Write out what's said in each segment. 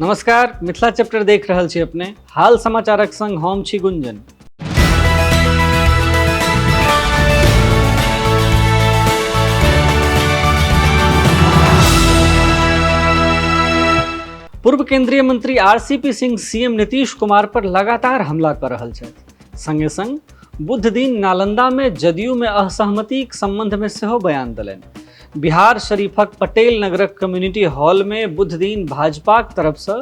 नमस्कार, मिथिला चैप्टर देख रहल छी अपने। हाल समाचारक संग हम छी गुंजन। पूर्व केंद्रीय मंत्री आरसीपी सिंह सीएम नीतीश कुमार पर लगातार हमला कर रहल छथि। संगे संग बुध दिन नालंदा में जदयू में असहमतिक संबंध में सेहो बयान देलनि। बिहार शरीफक पटेल नगरक कम्युनिटी हॉल में बुध दिन भाजपाक तरफ से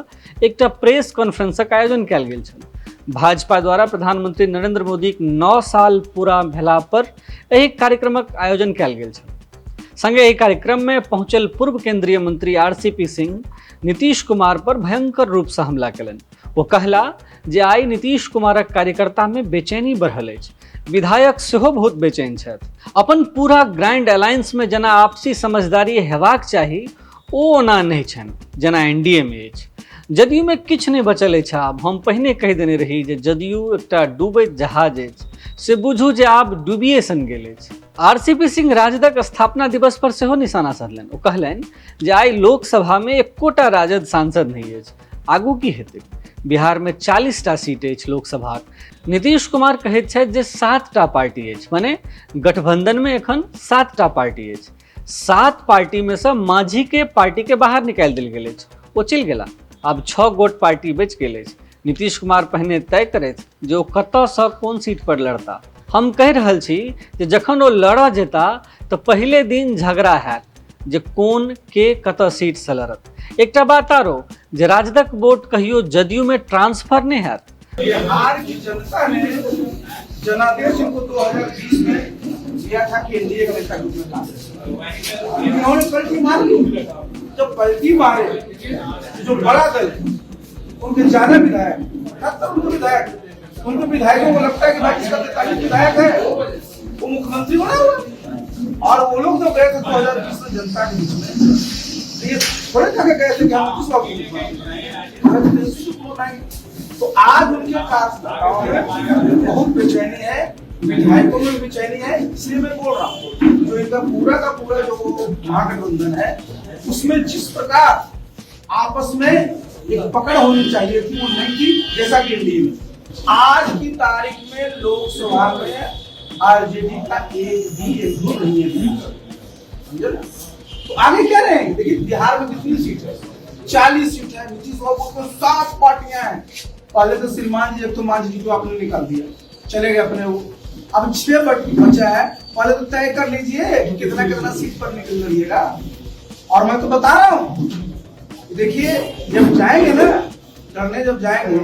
एकटा प्रेस कॉन्फ्रेंसक आयोजन कयल गेल छल। भाजपा द्वारा प्रधानमंत्री नरेंद्र मोदीक 9 साल पूरा भेला पर एहि कार्यक्रमक आयोजन कयल गेल छल। संगे एहि कार्यक्रम में पहुंचल पूर्व केंद्रीय मंत्री आरसीपी सिंह नीतीश कुमार पर भयंकर रूप से हमला कयलनि। वो कहला जे आइ नीतीश कुमारक कार्यकर्ता में बेचैनी बढ़ल अछि। विधायक सेहो बहुत बेचैन छथि। अपन पूरा ग्रैंड अलायंस में जना आपसी समझदारी हेबाक चाही ओ ओना नहि छनि जेना एनडीए में अछि। जदयू में किछु नहि बचल अछि। आब हम पहिने कहि देने रही जे जदयू एकटा डूबैत जहाज अछि, से बुझू जे आब डूबिए सन गेल अछि। आरसीपी सिंह राजदक स्थापना दिवस पर सेहो निशाना साधलनि। ओ कहलनि जे आइ लोकसभा में एकोटा राजद सांसद नहीं अछि। आगू की हेतै? बिहार में 40टा सीट अछि लोकसभाक। नीतीश कुमार कहैत छथि जे 7टा पार्टी अछि, माने गठबंधन में एखन 7टा पार्टी अछि। 7 पार्टी में से मांझी के पार्टी के बाहर निकालि देल गेल अछि। ओ चलि गेला। आब 6 गोट पार्टी बचि गेल अछि। नीतीश कुमार पहिने तय करैत जे ओ कतऽसँ कोन सीट पर लड़ता। हम कहि रहल छी जे जखन ओ लड़ऽ जेता तऽ पहिले दिन झगड़ा हैत जे कोन के कतऽ सीट से लड़त। एकटा बात आरो जे राजदक वोट कहियो जदयू में ट्रांसफर नहीं हैत। बिहार की जनता ने जनादेश को 2020 में दिया था कि एनडीए का नेता रूप में काम करें। इन्होंने पलटी मार ली। जब पलटी मारे जो बड़ा दल उनके ज्यादा विधायक, उनके विधायकों को लगता है कि भाई इसका 43 विधायक है, वो मुख्यमंत्री बना हुआ। और वो लोग जो गए थे 2020 में जनता के बीच में, ये थोड़े था गए थे कि हम किस वक्त। तो आज उनके कार्यकर्ताओं में बहुत बेचैनी है, विधायकों में बेचैनी है। इसलिए मैं बोल रहा हूँ जो इनका पूरा का पूरा जो महागठबंधन है उसमें जिस प्रकार आपस में एक पकड़ होनी चाहिए थी वो नहीं थी। जैसा कि एनडीए में आज की तारीख में लोकसभा में आरजेडी का एक भी नहीं है। समझे ना? तो आगे क्या रहेंगे? देखिए बिहार में कितनी सीट है? 40 सीट है। नीतीश बाबू को 7 पार्टियां हैं। पहले तो श्रीमान जी, एक तो मांझी जी को आपने निकाल दिया, चले गए अपने वो। अब 6 बचा है। पहले तो तय कर लीजिए कि कितना कितना सीट पर निकल रहिएगा। और मैं तो बता रहा हूँ, देखिए जब जाएंगे ना लड़ने, जब जाएंगे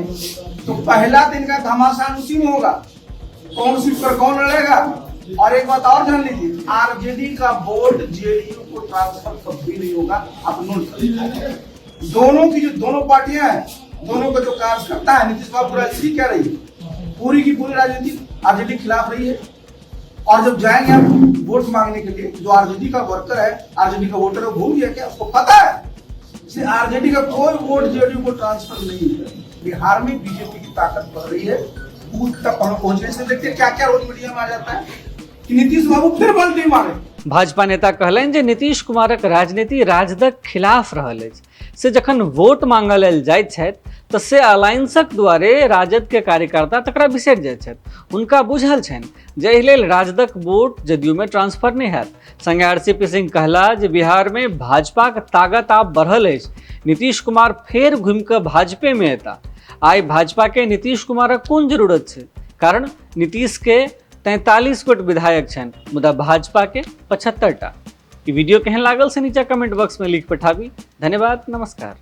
तो पहला दिन का घमासान उसी में होगा, कौन सीट पर कौन लड़ेगा। और एक बात और जान लीजिए, आरजेडी का वोट जेडीयू को ट्रांसफर कभी नहीं होगा। आप नोट करिए, दोनों की जो दोनों पार्टियां हैं, दोनों का जो कार्यकर्ता है, नीतीश बाबू राजनीति क्या रही है, पूरी की पूरी राजनीति आरजेडी के खिलाफ रही है। और जब जाएंगे आप वोट मांगने के लिए, जो आरजेडी का वर्कर है, आरजेडी का वोटर है, भूल गया क्या? उसको पता है आरजेडी का कोई वोट जेडीयू को ट्रांसफर नहीं है। बिहार में बीजेपी की ताकत बढ़ रही है। बूथ तक पहुंचने से देखते क्या क्या रोज मीडिया में आ जाता है कि नीतीश बाबू फिर पलटी मारे। भाजपा नेता कहलनि जे नीतीश कुमारक राजनीति राजदक खिलाफ रहल अछि। से जखन वोट मांगऽ लेल जाइत छथि तऽ से अलायंसक द्वारे राजद के कार्यकर्ता तकरा बिसरि जाइत छथि। हुनका बुझल छनि जे एहि लेल राजदक वोट जदयू में ट्रांसफर नहि हैत। संगे आरसीपी सिंह कहला जे बिहार में भाजपाक ताकत आब बढ़ल अछि। नीतीश कुमार फेर घुमि कऽ भाजपे में एता। आइ भाजपा के नीतीश कुमारक कोन जरूरत छै? कारण नीतीश के 43 गोट विधायक छनि, मुदा भाजपा के 75टा। ई वीडियो केहन लागल से नीचा कमेंट बॉक्स में लिख पठाबी। धन्यवाद, नमस्कार।